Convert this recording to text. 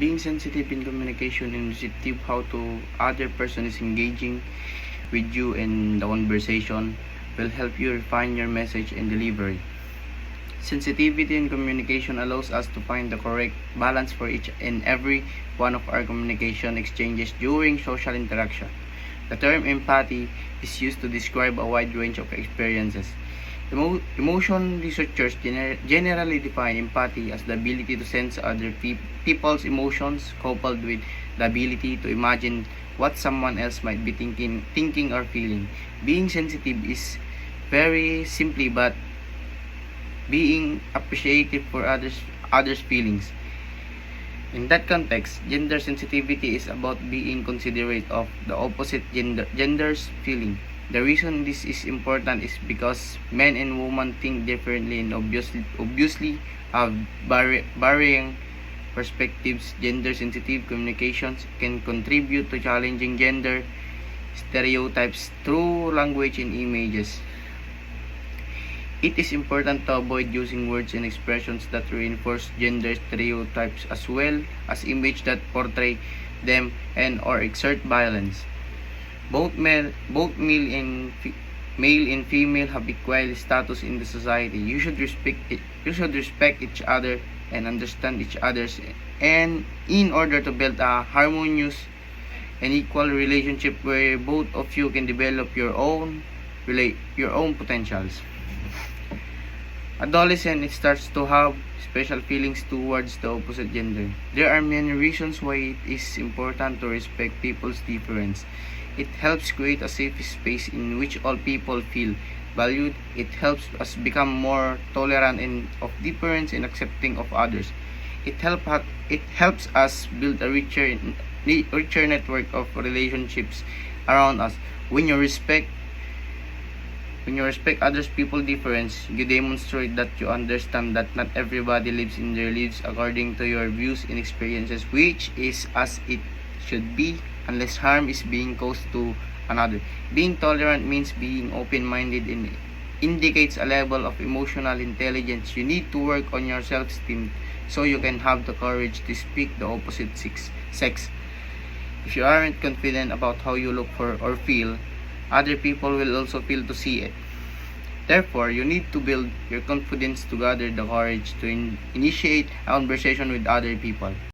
Being sensitive in communication and receptive how to other person is engaging with you in the conversation will help you refine your message and delivery. Sensitivity in communication allows us to find the correct balance for each and every one of our communication exchanges during social interaction. The term empathy is used to describe a wide range of experiences. Emotion researchers generally define empathy as the ability to sense other people's emotions coupled with the ability to imagine what someone else might be thinking or feeling. Being sensitive is very simply but being appreciative for others' feelings. In that context, gender sensitivity is about being considerate of the opposite gender's feeling. The reason this is important is because men and women think differently and obviously have varying perspectives. Gender sensitive communications can contribute to challenging gender stereotypes through language and images. It is important to avoid using words and expressions that reinforce gender stereotypes as well as images that portray them and or exert violence. Male and female have equal status in the society. You should respect each other and understand each other's, and in order to build a harmonious and equal relationship where both of you can develop your own potentials. Adolescent starts to have special feelings towards the opposite gender. There are many reasons why it is important to respect people's difference. It helps create a safe space in which all people feel valued. It helps us become more tolerant of difference and accepting of others. It helps us build a richer network of relationships around us. When you respect others people's difference, you demonstrate that you understand that not everybody lives in their lives according to your views and experiences, which is as it should be, unless harm is being caused to another. Being tolerant means being open-minded and indicates a level of emotional intelligence. You need to work on your self-esteem so you can have the courage to speak the opposite sex. If you aren't confident about how you look for or feel, other people will also feel to see it. Therefore, you need to build your confidence to gather the courage to initiate a conversation with other people.